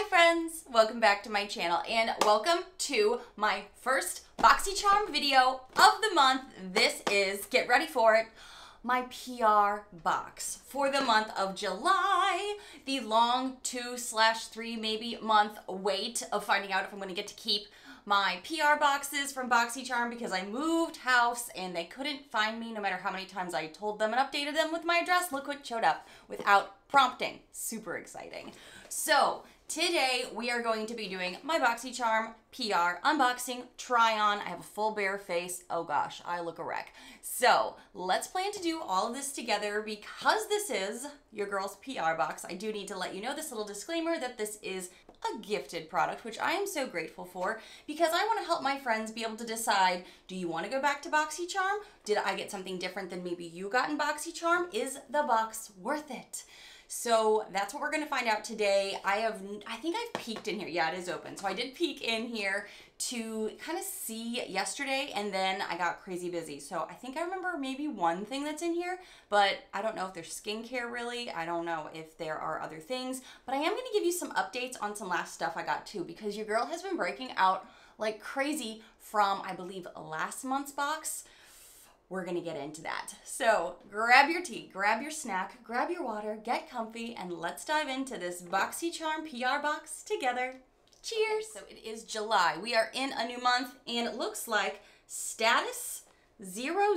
Hi friends, welcome back to my channel and welcome to my first Boxycharm video of the month. This is, get ready for it, my PR box for the month of July, the long 2/3 maybe month wait of finding out if I'm going to get to keep my PR boxes from Boxycharm because I moved house and they couldn't find me no matter how many times I told them and updated them with my address. Look what showed up without prompting. Super exciting. So today we are going to be doing my Boxycharm PR unboxing, try on. I have a full bare face. Oh gosh, I look a wreck. So let's plan to do all of this together because this is your girl's PR box. I do need to let you know this little disclaimer that this is a gifted product, which I am so grateful for because I want to help my friends be able to decide, do you want to go back to Boxycharm? Did I get something different than maybe you got in Boxycharm? Is the box worth it? So that's what we're going to find out today. I think I've peeked in here. Yeah, it is open. So I did peek in here to kind of see yesterday and then I got crazy busy. So I think I remember maybe one thing that's in here, but I don't know if there's skincare really. I don't know if there are other things, but I am going to give you some updates on some last stuff I got too because your girl has been breaking out like crazy from, I believe, last month's box. We're gonna get into that. So grab your tea, grab your snack, grab your water, get comfy, and let's dive into this Boxycharm PR box together. Cheers! So it is July. We are in a new month, and it looks like Status 000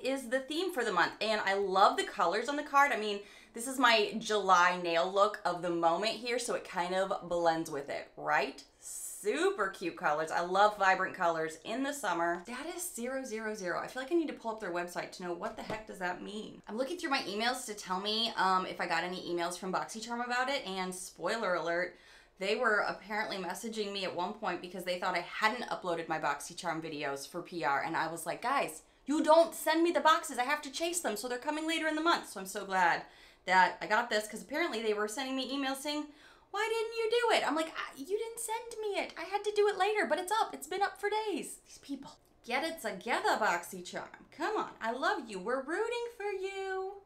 is the theme for the month. And I love the colors on the card. I mean, this is my July nail look of the moment here, so it kind of blends with it, right? Super cute colors. I love vibrant colors in the summer. Status 000. I feel like I need to pull up their website to know what the heck does that mean. I'm looking through my emails to tell me if I got any emails from Boxycharm about it, and spoiler alert, they were apparently messaging me at one point because they thought I hadn't uploaded my Boxycharm videos for PR, and I was like, guys, you don't send me the boxes. I have to chase them, so they're coming later in the month. So I'm so glad that I got this because apparently they were sending me emails saying, why didn't you do it? I'm like, you didn't send me it. I had to do it later, but it's up. It's been up for days. These people. Get it together, Boxycharm. Come on. I love you. We're rooting for you.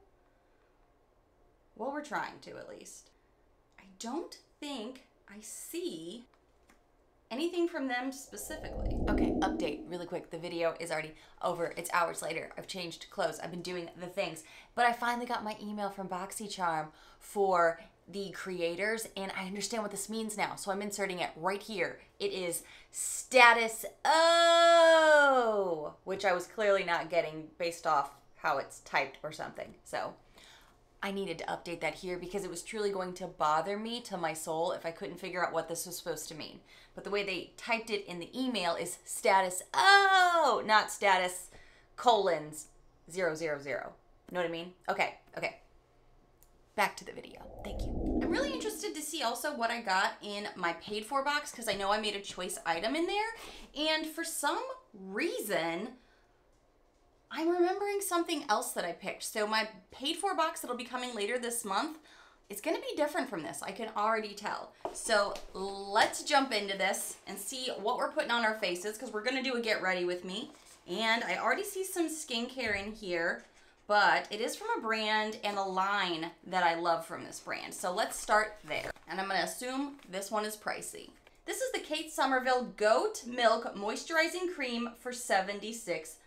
Well, we're trying to, at least. I don't think I see anything from them specifically. Okay, update really quick. The video is already over. It's hours later. I've changed clothes. I've been doing the things. But I finally got my email from Boxycharm for the creators, and I understand what this means now, so I'm inserting it right here. It is Status O, which I was clearly not getting based off how it's typed or something. So I needed to update that here because it was truly going to bother me to my soul if I couldn't figure out what this was supposed to mean. But the way they typed it in the email is Status O, not Status : 000. Know what I mean? Okay. Back to the video. Thank you. I'm really interested to see also what I got in my paid for box because I know I made a choice item in there. And for some reason, I'm remembering something else that I picked. So my paid for box that'll be coming later this month, it's going to be different from this. I can already tell. So let's jump into this and see what we're putting on our faces because we're going to do a get ready with me. And I already see some skincare in here, but it is from a brand and a line that I love from this brand. So let's start there. And I'm gonna assume this one is pricey. This is the Kate Somerville Goat Milk Moisturizing Cream for $76.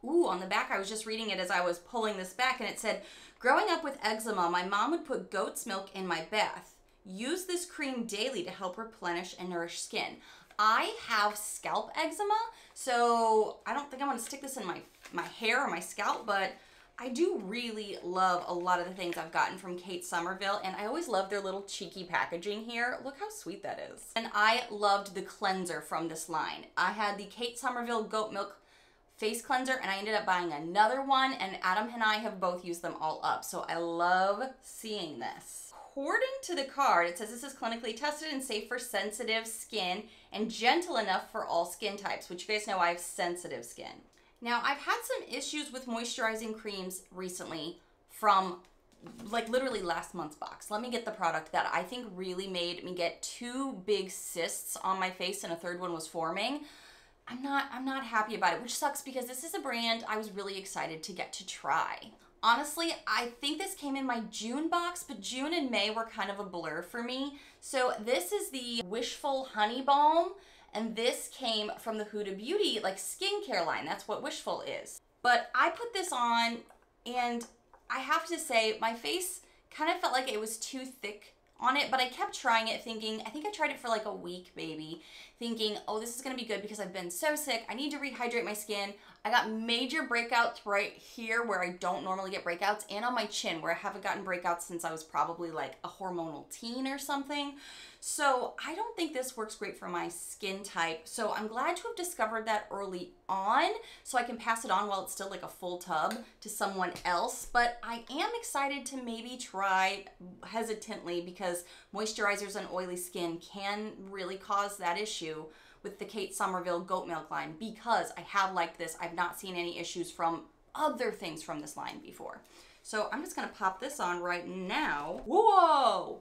Ooh, on the back, I was just reading it as I was pulling this back and it said, growing up with eczema, my mom would put goat's milk in my bath. Use this cream daily to help replenish and nourish skin. I have scalp eczema, so I don't think I want to stick this in my hair or my scalp, but I do really love a lot of the things I've gotten from Kate Somerville, and I always love their little cheeky packaging here. Look how sweet that is. And I loved the cleanser from this line. I had the Kate Somerville Goat Milk Face Cleanser, and I ended up buying another one, and Adam and I have both used them all up, so I love seeing this. According to the card, it says this is clinically tested and safe for sensitive skin and gentle enough for all skin types, which you guys know I have sensitive skin. Now, I've had some issues with moisturizing creams recently from like literally last month's box. Let me get the product that I think really made me get 2 big cysts on my face and a third one was forming. I'm not happy about it, which sucks because this is a brand I was really excited to get to try. Honestly, I think this came in my June box, but June and May were kind of a blur for me. So this is the Wishful Honey Balm, and this came from the Huda Beauty like skincare line. That's what Wishful is. But I put this on, and I have to say my face kind of felt like it was too thick on it, but I kept trying it thinking, I think I tried it for like a week maybe, thinking, oh, this is gonna be good because I've been so sick. I need to rehydrate my skin. I got major breakouts right here where I don't normally get breakouts, and on my chin where I haven't gotten breakouts since I was probably like a hormonal teen or something. So I don't think this works great for my skin type. So I'm glad to have discovered that early on so I can pass it on while it's still like a full tub to someone else. But I am excited to maybe try hesitantly because moisturizers on oily skin can really cause that issue with the Kate Somerville goat milk line, because I have liked this. I've not seen any issues from other things from this line before. So I'm just gonna pop this on right now. Whoa!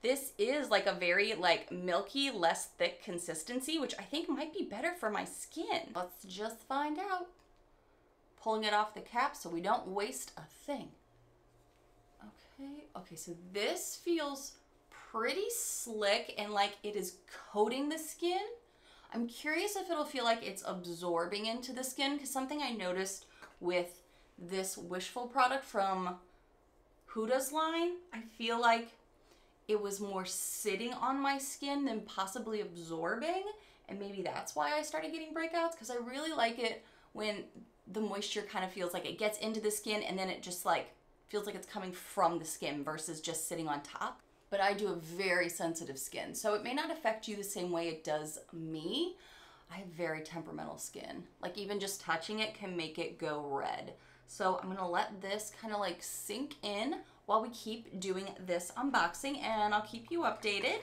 This is like a very like milky, less thick consistency, which I think might be better for my skin. Let's just find out. Pulling it off the cap so we don't waste a thing. Okay, so this feels pretty slick and like it is coating the skin. I'm curious if it'll feel like it's absorbing into the skin, because something I noticed with this Wishful product from Huda's line, I feel like it was more sitting on my skin than possibly absorbing, and maybe that's why I started getting breakouts, because I really like it when the moisture kind of feels like it gets into the skin and then it just like feels like it's coming from the skin versus just sitting on top. But I do have very sensitive skin, so it may not affect you the same way it does me. I have very temperamental skin. Like even just touching it can make it go red. So I'm gonna let this kind of like sink in while we keep doing this unboxing, and I'll keep you updated.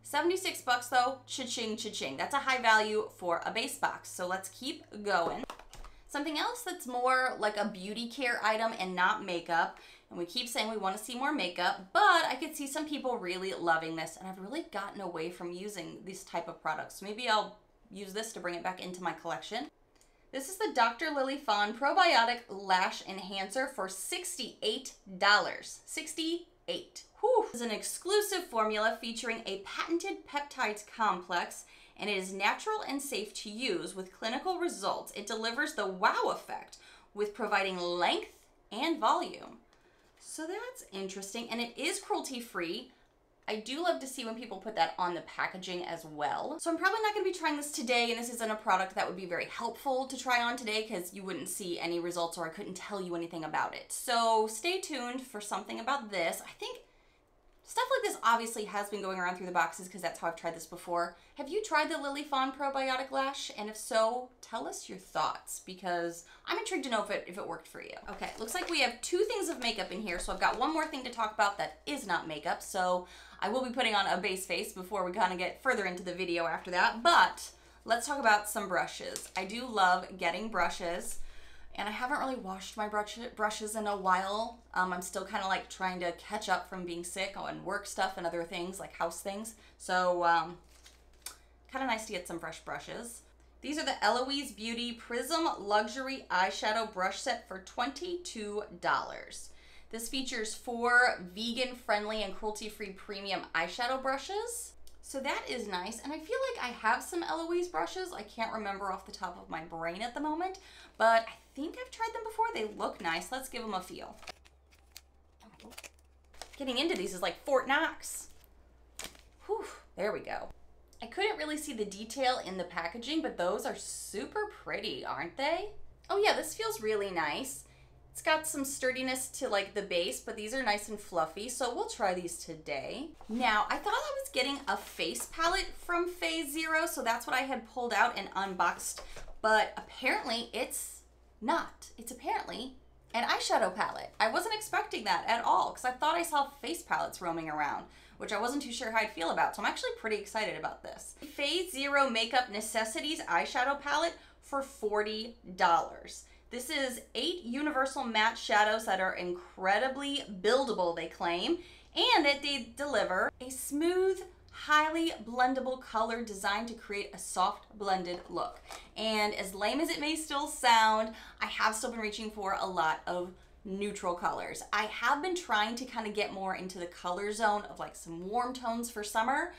76 bucks though, cha-ching, cha-ching. That's a high value for a base box, so let's keep going. Something else that's more like a beauty care item and not makeup, and we keep saying we want to see more makeup, but I could see some people really loving this, and I've really gotten away from using these type of products. Maybe I'll use this to bring it back into my collection. This is the Dr. Lily Fawn Probiotic Lash Enhancer for $68. $68. Whew. This is an exclusive formula featuring a patented peptides complex, and it is natural and safe to use with clinical results. It delivers the wow effect with providing length and volume. So that's interesting, and it is cruelty-free. I do love to see when people put that on the packaging as well. So I'm probably not gonna be trying this today, and this isn't a product that would be very helpful to try on today because you wouldn't see any results or I couldn't tell you anything about it. So stay tuned for something about this. I think stuff like this obviously has been going around through the boxes because that's how I've tried this before. Have you tried the Lily Fawn Probiotic Lash? And if so, tell us your thoughts because I'm intrigued to know if it worked for you. Okay, looks like we have 2 things of makeup in here, so I've got one more thing to talk about that is not makeup. So I will be putting on a base face before we kind of get further into the video after that, but let's talk about some brushes. I do love getting brushes, and I haven't really washed my brushes in a while. I'm still kind of like trying to catch up from being sick on work stuff and other things like house things. So kind of nice to get some fresh brushes. These are the Eloise Beauty Prism Luxury Eyeshadow Brush Set for $22. This features 4 vegan-friendly and cruelty-free premium eyeshadow brushes. So that is nice, and I feel like I have some Eloise brushes. I can't remember off the top of my brain at the moment, but I think I've tried them before. They look nice. Let's give them a feel. Getting into these is like Fort Knox. Whew, there we go. I couldn't really see the detail in the packaging, but those are super pretty, aren't they? Oh yeah, this feels really nice. It's got some sturdiness to like the base, but these are nice and fluffy, so we'll try these today. Now, I thought I was getting a face palette from Phase Zero, so that's what I had pulled out and unboxed, but apparently it's not. It's apparently an eyeshadow palette. I wasn't expecting that at all, because I thought I saw face palettes roaming around, which I wasn't too sure how I'd feel about, so I'm actually pretty excited about this. Phase Zero Makeup Necessities eyeshadow palette for $40. This is 8 universal matte shadows that are incredibly buildable, they claim, and that they deliver a smooth, highly blendable color designed to create a soft blended look. And as lame as it may still sound, I have still been reaching for a lot of neutral colors. I have been trying to kind of get more into the color zone of like some warm tones for summer.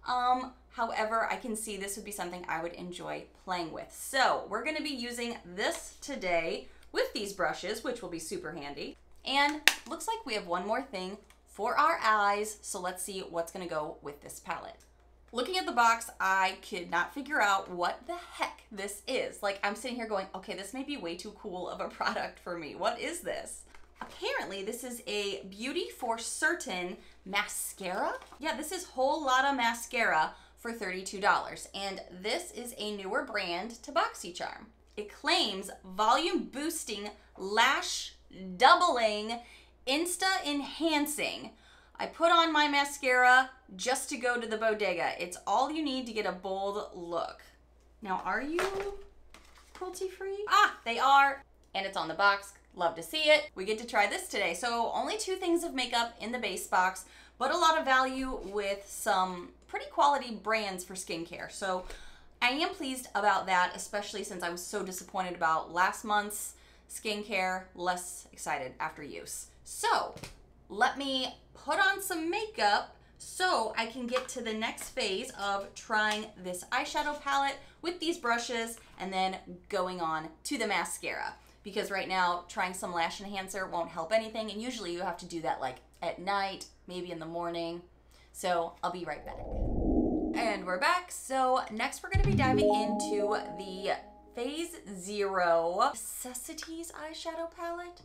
However, I can see this would be something I would enjoy playing with. So we're gonna be using this today with these brushes, which will be super handy. And looks like we have one more thing for our eyes. So let's see what's gonna go with this palette. Looking at the box, I could not figure out what the heck this is. Like, I'm sitting here going, okay, this may be way too cool of a product for me. What is this? Apparently, this is a Beauty for Certain mascara. Yeah, this is Whole Lotta Mascara for $32. And this is a newer brand to Boxycharm. It claims volume boosting, lash doubling, insta enhancing. I put on my mascara just to go to the bodega. It's all you need to get a bold look. Now, are you cruelty-free? Ah, they are. And it's on the box. Love to see it. We get to try this today. So only 2 things of makeup in the base box, but a lot of value with some pretty quality brands for skincare. So I am pleased about that, especially since I was so disappointed about last month's skincare. Less excited after use. So let me put on some makeup so I can get to the next phase of trying this eyeshadow palette with these brushes and then going on to the mascara. Because right now, trying some lash enhancer won't help anything, and usually you have to do that like at night, maybe in the morning. So I'll be right back. And we're back. So next we're gonna be diving into the Phase Zero Necessities eyeshadow palette.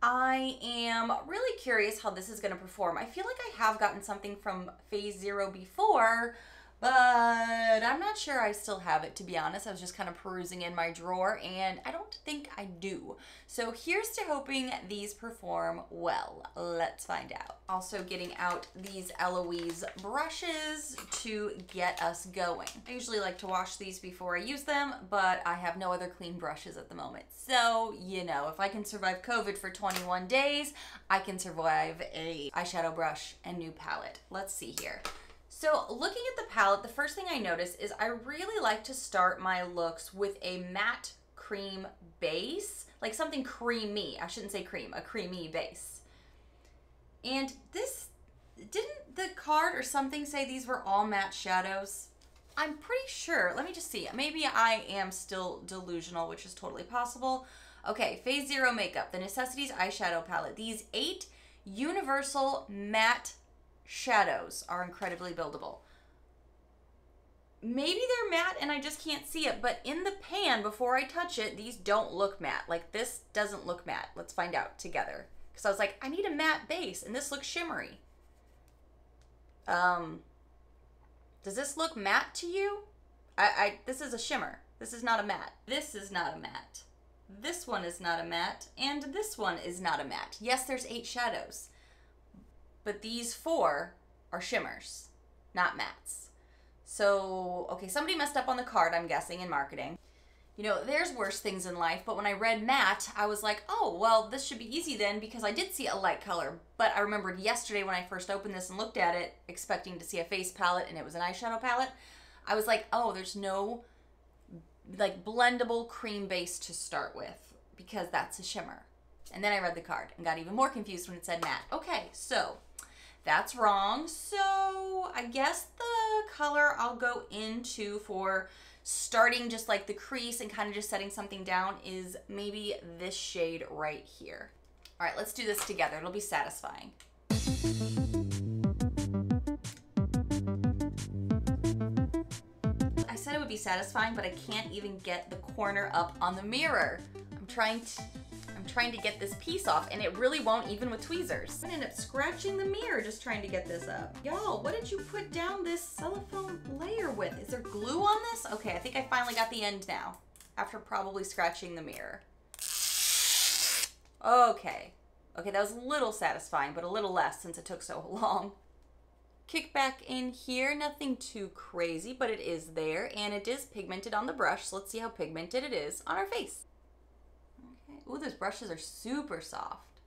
I am really curious how this is going to perform. I feel like I have gotten something from Phase Zero before, but I'm not sure I still have it, to be honest. I was just kind of perusing in my drawer, and I don't think I do. So here's to hoping these perform well. Let's find out. Also getting out these Eloise brushes to get us going. I usually like to wash these before I use them, but I have no other clean brushes at the moment. So, you know, if I can survive COVID for 21 days, I can survive a eyeshadow brush and new palette. Let's see here. So looking at the palette, the first thing I notice is I really like to start my looks with a matte cream base, like something creamy. I shouldn't say cream, a creamy base. And this, didn't the card or something say these were all matte shadows? I'm pretty sure. Let me just see. Maybe I am still delusional, which is totally possible. Okay, Phase Zero Makeup, the Necessities eyeshadow palette. These 8 universal matte shadows are incredibly buildable. Maybe they're matte and I just can't see it, but in the pan before I touch it, these don't look matte. Like this doesn't look matte. Let's find out together. Because I was like, I need a matte base and this looks shimmery. Does this look matte to you? This is a shimmer. This is not a matte. This is not a matte. This one is not a matte, and this one is not a matte. Yes, there's 8 shadows. But these 4 are shimmers, not mattes. So, okay, somebody messed up on the card, I'm guessing, in marketing. You know, there's worse things in life, but when I read matte, I was like, oh, well, this should be easy then, because I did see a light color. But I remembered yesterday when I first opened this and looked at it, expecting to see a face palette, and it was an eyeshadow palette. I was like, oh, there's no, like, blendable cream base to start with, because that's a shimmer. And then I read the card and got even more confused when it said matte. Okay, so that's wrong. So I guess the color I'll go into for starting just like the crease and kind of just setting something down is maybe this shade right here. All right, let's do this together. It'll be satisfying. I said it would be satisfying, but I can't even get the corner up on the mirror. I'm trying to get this piece off, and it really won't, even with tweezers. I ended up scratching the mirror just trying to get this up. Y'all, what did you put down this cellophane layer with? Is there glue on this? Okay, I think I finally got the end now, after probably scratching the mirror. Okay, that was a little satisfying, but a little less since it took so long. Kick back in here, nothing too crazy, but it is there, and it is pigmented on the brush, so let's see how pigmented it is on our face. Ooh, those brushes are super soft.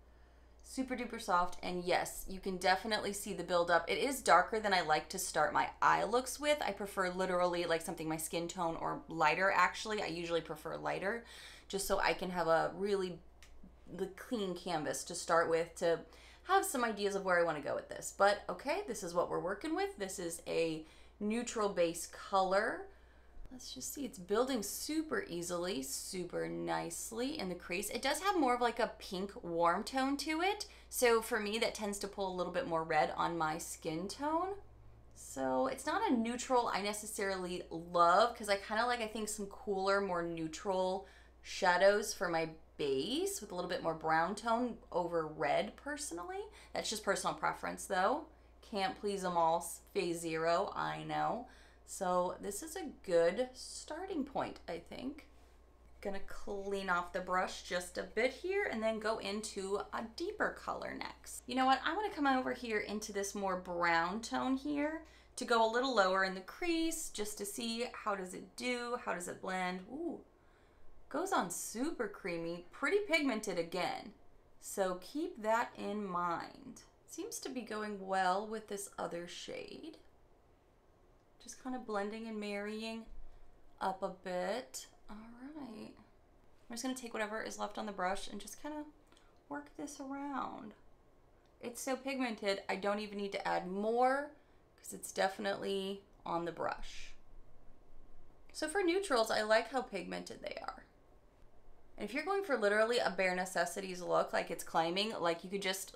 Super duper soft. And yes, you can definitely see the buildup. It is darker than I like to start my eye looks with. I prefer literally like something my skin tone or lighter actually. I usually prefer lighter just so I can have a really the clean canvas to start with to have some ideas of where I want to go with this. But okay, this is what we're working with. This is a neutral base color. Let's just see, it's building super easily, super nicely in the crease. It does have more of like a pink warm tone to it. So for me, that tends to pull a little bit more red on my skin tone. So it's not a neutral I necessarily love, because I kind of like, I think, some cooler, more neutral shadows for my base with a little bit more brown tone over red personally. That's just personal preference though. Can't please them all, phase 0, I know. So this is a good starting point, I think. Gonna clean off the brush just a bit here and then go into a deeper color next. You know what, I wanna come over here into this more brown tone here to go a little lower in the crease just to see how does it do, how does it blend. Ooh, goes on super creamy, pretty pigmented again. So keep that in mind. Seems to be going well with this other shade. Just kind of blending and marrying up a bit. All right. I'm just gonna take whatever is left on the brush and just kind of work this around. It's so pigmented, I don't even need to add more because it's definitely on the brush. So for neutrals, I like how pigmented they are. And if you're going for literally a bare Necessities look like it's claiming, like you could just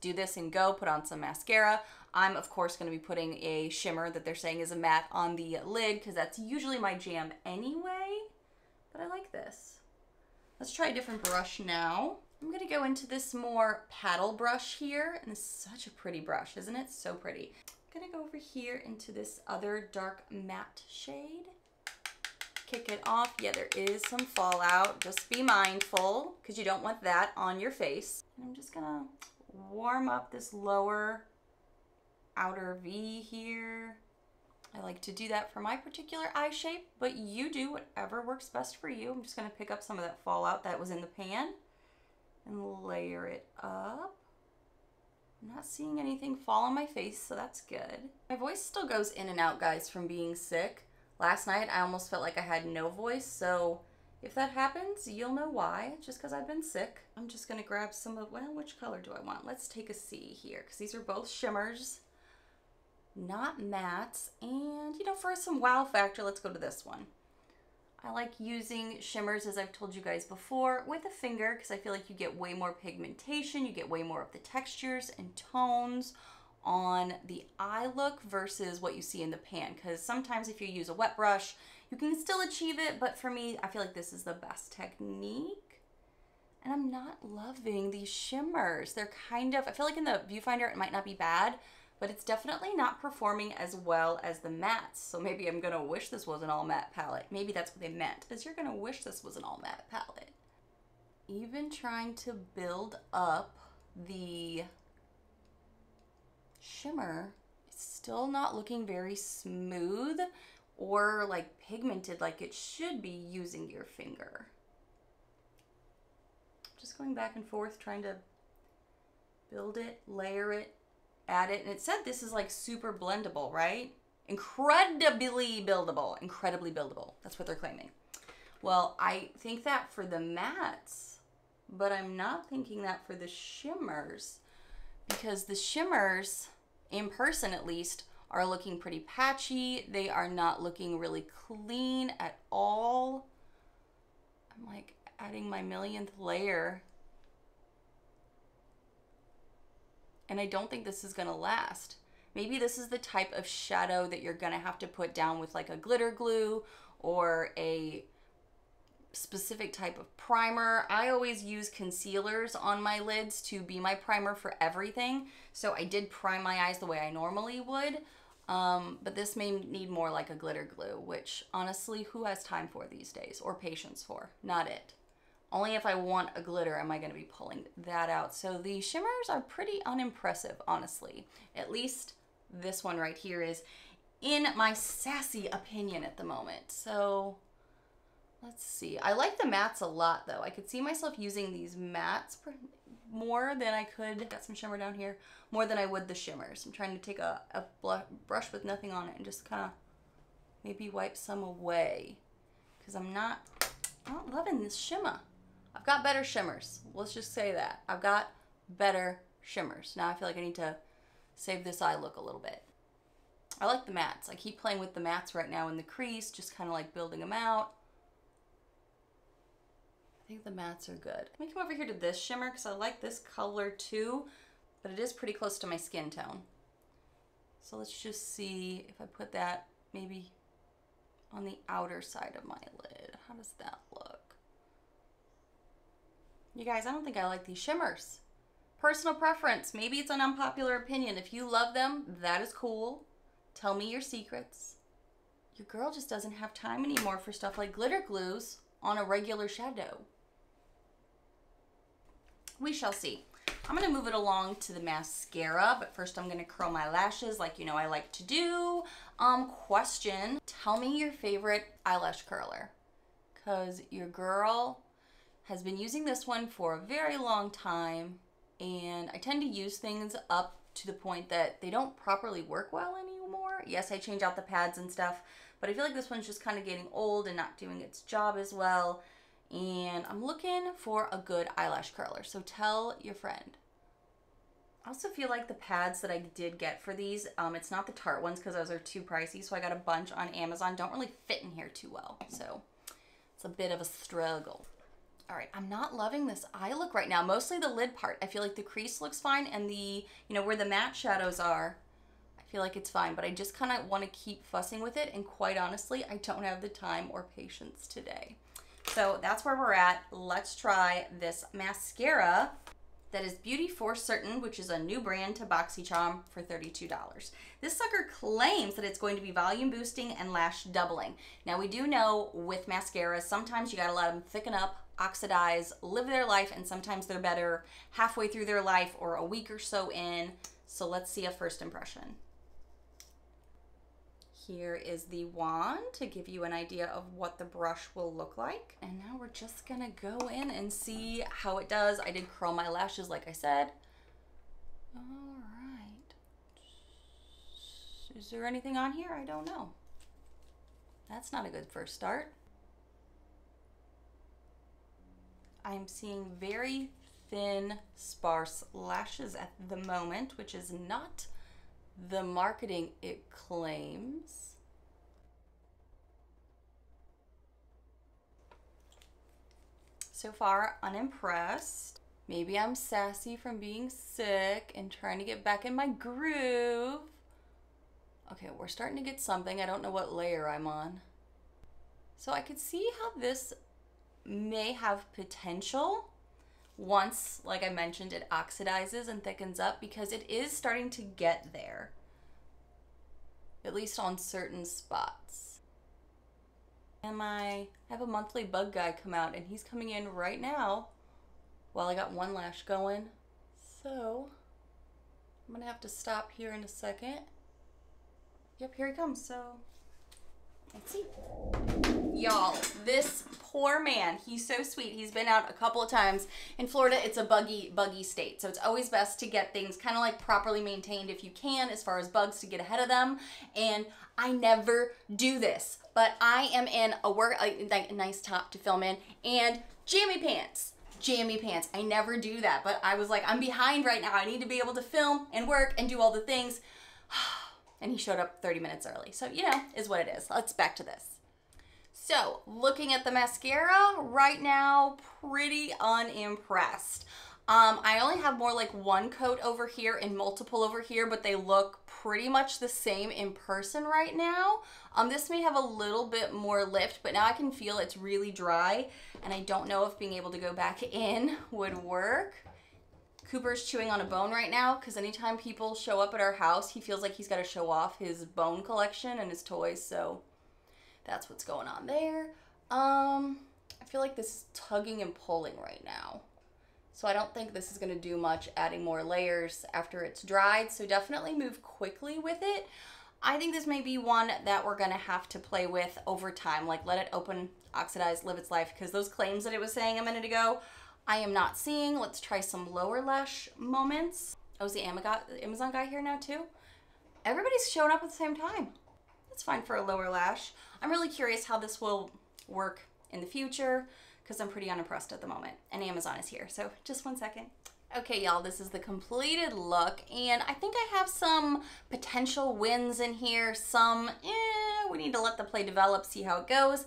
do this and go, put on some mascara. I'm of course going to be putting a shimmer that they're saying is a matte on the lid because that's usually my jam anyway, but I like this. Let's try a different brush now. I'm going to go into this more paddle brush here, and this is such a pretty brush, isn't it? So pretty. I'm going to go over here into this other dark matte shade. Kick it off. Yeah, there is some fallout. Just be mindful because you don't want that on your face. And I'm just going to warm up this lower outer V here. I like to do that for my particular eye shape, but you do whatever works best for you. I'm just going to pick up some of that fallout that was in the pan and layer it up. I'm not seeing anything fall on my face, so that's good. My voice still goes in and out, guys, from being sick. Last night, I almost felt like I had no voice, so if that happens, you'll know why. It's just because I've been sick. I'm just going to grab some of, well, which color do I want? Let's take a C here, because these are both shimmers, not mattes. And, you know, for some wow factor, let's go to this one. I like using shimmers, as I've told you guys before, with a finger, because I feel like you get way more pigmentation, you get way more of the textures and tones on the eye look versus what you see in the pan, because sometimes if you use a wet brush, you can still achieve it, but for me, I feel like this is the best technique. And I'm not loving these shimmers. They're kind of, I feel like in the viewfinder it might not be bad, but it's definitely not performing as well as the mattes. So maybe I'm gonna wish this was an all matte palette. Maybe that's what they meant, is you're gonna wish this was an all matte palette. Even trying to build up the shimmer, it's still not looking very smooth or like pigmented like it should be using your finger. Just going back and forth, trying to build it, layer it, add it. And it said this is like super blendable, right? Incredibly buildable, incredibly buildable. That's what they're claiming. Well, I think that for the mattes, but I'm not thinking that for the shimmers, because the shimmers, in person at least, are looking pretty patchy. They are not looking really clean at all. I'm like adding my millionth layer. And I don't think this is gonna last. Maybe this is the type of shadow that you're gonna have to put down with like a glitter glue or a specific type of primer. I always use concealers on my lids to be my primer for everything. So I did prime my eyes the way I normally would, but this may need more like a glitter glue, which honestly, who has time for these days or patience for? Not it. Only if I want a glitter am I going to be pulling that out. So the shimmers are pretty unimpressive, honestly. At least this one right here is, in my sassy opinion at the moment. So let's see. I like the mattes a lot though. I could see myself using these mattes more than I could, got some shimmer down here, more than I would the shimmers. I'm trying to take a brush with nothing on it and just kind of maybe wipe some away, because I'm not loving this shimmer. I've got better shimmers. Let's just say that. I've got better shimmers. Now I feel like I need to save this eye look a little bit. I like the mattes. I keep playing with the mattes right now in the crease, just kind of like building them out. I think the mattes are good. Let me come over here to this shimmer because I like this color too, but it is pretty close to my skin tone. So let's just see if I put that maybe on the outer side of my lid. How does that look? You guys, I don't think I like these shimmers. Personal preference. Maybe it's an unpopular opinion. If you love them, that is cool. Tell me your secrets. Your girl just doesn't have time anymore for stuff like glitter glues on a regular shadow. We shall see. I'm going to move it along to the mascara, but first I'm going to curl my lashes like you know I like to do. Question, tell me your favorite eyelash curler, because your girl has been using this one for a very long time, and I tend to use things up to the point that they don't properly work well anymore. Yes, I change out the pads and stuff, but I feel like this one's just kind of getting old and not doing its job as well. And I'm looking for a good eyelash curler, so tell your friend. I also feel like the pads that I did get for these, it's not the Tarte ones because those are too pricey, so I got a bunch on Amazon. Don't really fit in here too well, so it's a bit of a struggle. All right, I'm not loving this eye look right now, mostly the lid part. I feel like the crease looks fine, and the, you know, where the matte shadows are, I feel like it's fine, but I just kind of want to keep fussing with it, and quite honestly, I don't have the time or patience today. So that's where we're at. Let's try this mascara that is Beauty for Certain, which is a new brand to Boxycharm for $32. This sucker claims that it's going to be volume boosting and lash doubling. Now we do know with mascaras, sometimes you gotta let them thicken up, oxidize, live their life, and sometimes they're better halfway through their life or a week or so in. So let's see a first impression. Here is the wand to give you an idea of what the brush will look like. And now we're just gonna go in and see how it does. I did curl my lashes like I said. All right. Is there anything on here? I don't know. That's not a good first start. I'm seeing very thin, sparse lashes at the moment, which is not the marketing it claims. So far, unimpressed. Maybe I'm sassy from being sick and trying to get back in my groove. Okay, we're starting to get something. I don't know what layer I'm on. So I could see how this may have potential once, like I mentioned, it oxidizes and thickens up, because it is starting to get there, at least on certain spots. And I have a monthly bug guy come out, and he's coming in right now while I got one lash going. So I'm gonna have to stop here in a second. Yep, here he comes. So let's see. Y'all, this poor man, he's so sweet. He's been out a couple of times. In Florida, it's a buggy state. So it's always best to get things kind of like properly maintained if you can, as far as bugs, to get ahead of them. And I never do this, but I am in a nice top to film in, and jammy pants. I never do that, but I was like, I'm behind right now. I need to be able to film and work and do all the things. And he showed up 30 minutes early. So, you know, is what it is. Let's back to this. So, looking at the mascara right now, pretty unimpressed. I only have more like one coat over here and multiple over here, but they look pretty much the same in person right now. This may have a little bit more lift, but now I can feel it's really dry, and I don't know if being able to go back in would work. Cooper's chewing on a bone right now, because anytime people show up at our house, he feels like he's got to show off his bone collection and his toys, so that's what's going on there. I feel like this is tugging and pulling right now. So I don't think this is going to do much adding more layers after it's dried, so definitely move quickly with it. I think this may be one that we're going to have to play with over time, like let it open, oxidize, live its life, because those claims that it was saying a minute ago, I am not seeing. Let's try some lower lash moments. Oh, is the Amazon guy here now too? Everybody's showing up at the same time. That's fine for a lower lash. I'm really curious how this will work in the future, because I'm pretty unimpressed at the moment, and Amazon is here, so just one second. Okay, y'all, this is the completed look, and I think I have some potential wins in here, some, we need to let the play develop, see how it goes,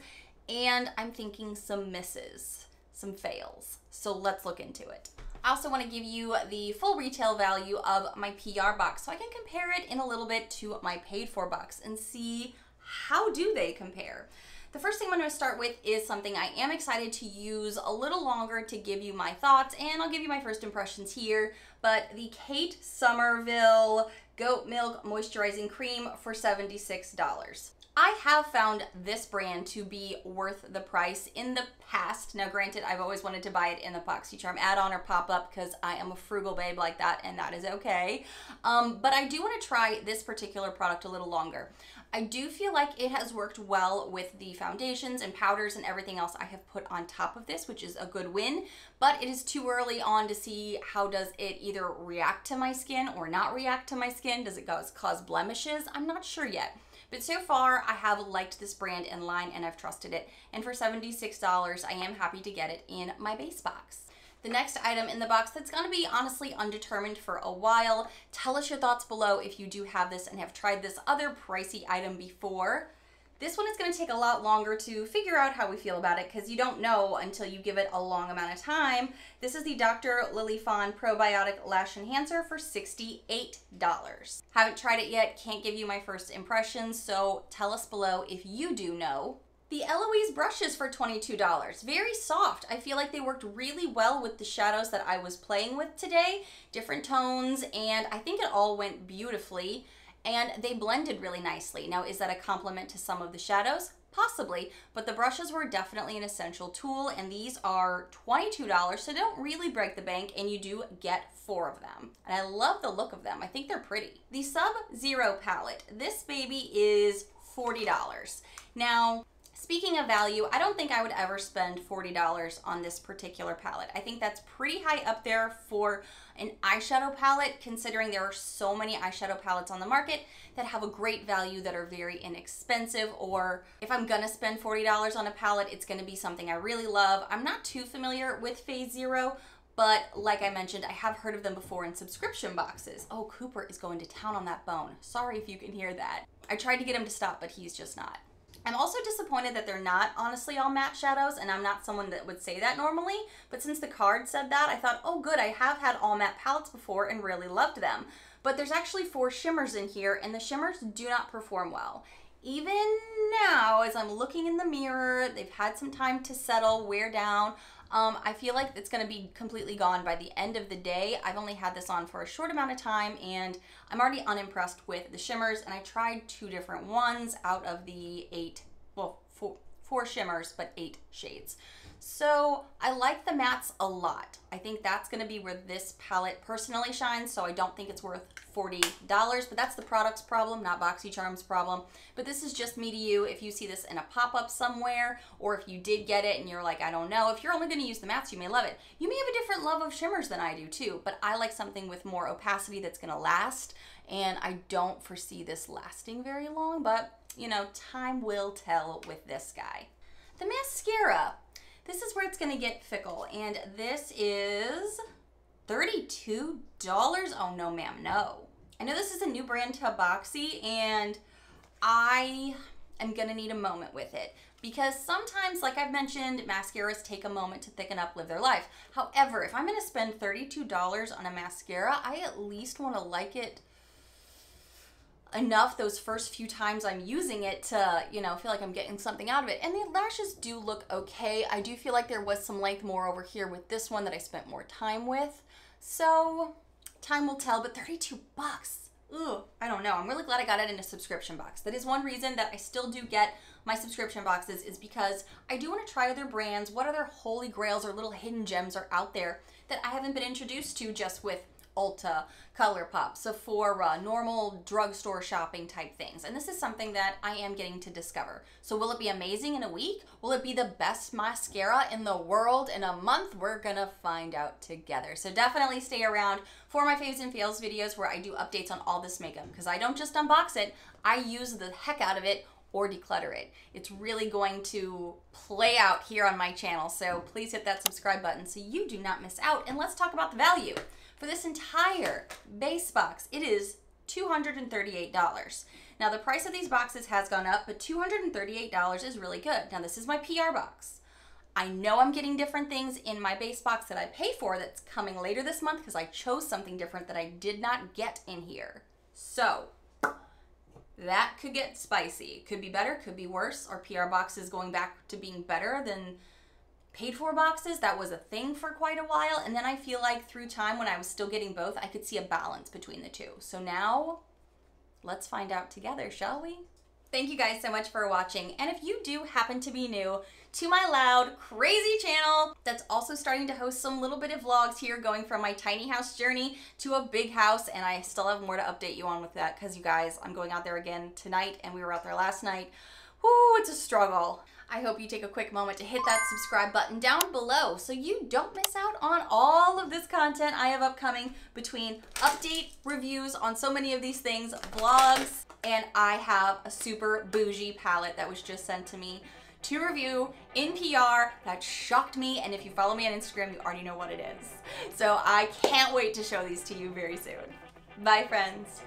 and I'm thinking some misses, some fails, so let's look into it. I also want to give you the full retail value of my PR box, so I can compare it in a little bit to my paid for box and see how do they compare. The first thing I'm going to start with is something I am excited to use a little longer to give you my thoughts, and I'll give you my first impressions here, but the Kate Somerville Goat Milk Moisturizing Cream for $76. I have found this brand to be worth the price in the past. Now granted, I've always wanted to buy it in the Boxycharm add-on or pop-up because I am a frugal babe like that, and that is okay. But I do want to try this particular product a little longer. I do feel like it has worked well with the foundations and powders and everything else I have put on top of this, which is a good win, but it is too early on to see how does it either react to my skin or not react to my skin. Does it cause blemishes? I'm not sure yet. But so far, I have liked this brand in line and I've trusted it. And for $76, I am happy to get it in my base box. The next item in the box that's gonna be honestly undetermined for a while. Tell us your thoughts below if you do have this and have tried this other pricey item before. This one is gonna take a lot longer to figure out how we feel about it because you don't know until you give it a long amount of time. This is the Dr. Lily Fawn Probiotic Lash Enhancer for $68. Haven't tried it yet, can't give you my first impressions, so tell us below if you do know. The Eloise Brushes for $22. Very soft. I feel like they worked really well with the shadows that I was playing with today. Different tones, and I think it all went beautifully. And they blended really nicely. Now, is that a compliment to some of the shadows? Possibly, but the brushes were definitely an essential tool, and these are $22, so don't really break the bank, and you do get 4 of them. And I love the look of them. I think they're pretty. The Sub-Zero palette. This baby is $40. Now, speaking of value, I don't think I would ever spend $40 on this particular palette. I think that's pretty high up there for an eyeshadow palette, considering there are so many eyeshadow palettes on the market that have a great value that are very inexpensive, or if I'm gonna spend $40 on a palette, it's gonna be something I really love. I'm not too familiar with Phase Zero, but like I mentioned, I have heard of them before in subscription boxes. Oh, Cooper is going to town on that bone. Sorry if you can hear that. I tried to get him to stop, but he's just not. I'm also disappointed that they're not honestly all matte shadows, and I'm not someone that would say that normally, but since the card said that, I thought, oh good, I have had all matte palettes before and really loved them. But there's actually 4 shimmers in here, and the shimmers do not perform well. Even now, as I'm looking in the mirror, they've had some time to settle, wear down. I feel like it's going to be completely gone by the end of the day. I've only had this on for a short amount of time, and I'm already unimpressed with the shimmers, and I tried 2 different ones out of the 8, well, 4 shimmers, but 8 shades. So I like the mattes a lot. I think that's going to be where this palette personally shines, so I don't think it's worth $40, but that's the product's problem, not Boxycharm's problem. But this is just me to you. If you see this in a pop-up somewhere, or if you did get it and you're like, I don't know, if you're only going to use the mattes, you may love it. You may have a different love of shimmers than I do too, but I like something with more opacity that's going to last, and I don't foresee this lasting very long, but you know, time will tell with this guy. The mascara. This is where it's gonna get fickle, and this is $32? Oh no ma'am, no. I know this is a new brand to Boxy, and I am gonna need a moment with it, because sometimes, like I've mentioned, mascaras take a moment to thicken up, live their life. However, if I'm gonna spend $32 on a mascara, I at least wanna like it enough those first few times I'm using it to, you know, feel like I'm getting something out of it. And the lashes do look okay. I do feel like there was some length more over here with this one that I spent more time with. So time will tell, but 32 bucks. Ugh, I don't know. I'm really glad I got it in a subscription box. That is one reason that I still do get my subscription boxes, is because I do want to try other brands. What other holy grails or little hidden gems are out there that I haven't been introduced to just with Ulta, ColourPop, Sephora, normal drugstore shopping type things. And this is something that I am getting to discover. So will it be amazing in a week? Will it be the best mascara in the world in a month? We're gonna find out together. So definitely stay around for my faves and fails videos where I do updates on all this makeup, because I don't just unbox it, I use the heck out of it or declutter it. It's really going to play out here on my channel, so please hit that subscribe button so you do not miss out. And let's talk about the value. For this entire base box, it is $238. Now the price of these boxes has gone up, but $238 is really good. Now this is my PR box. I know I'm getting different things in my base box that I pay for that's coming later this month because I chose something different that I did not get in here. So that could get spicy. Could be better, could be worse. Our PR box is going back to being better than paid for boxes. That was a thing for quite a while. And then I feel like through time when I was still getting both, I could see a balance between the two. So now let's find out together, shall we? Thank you guys so much for watching. And if you do happen to be new to my loud, crazy channel that's also starting to host some little bit of vlogs here going from my tiny house journey to a big house, and I still have more to update you on with that because you guys, I'm going out there again tonight and we were out there last night. Whoo, it's a struggle. I hope you take a quick moment to hit that subscribe button down below so you don't miss out on all of this content I have upcoming between update reviews on so many of these things, vlogs, and I have a super bougie palette that was just sent to me to review in PR that shocked me, and if you follow me on Instagram, you already know what it is. So I can't wait to show these to you very soon. Bye, friends.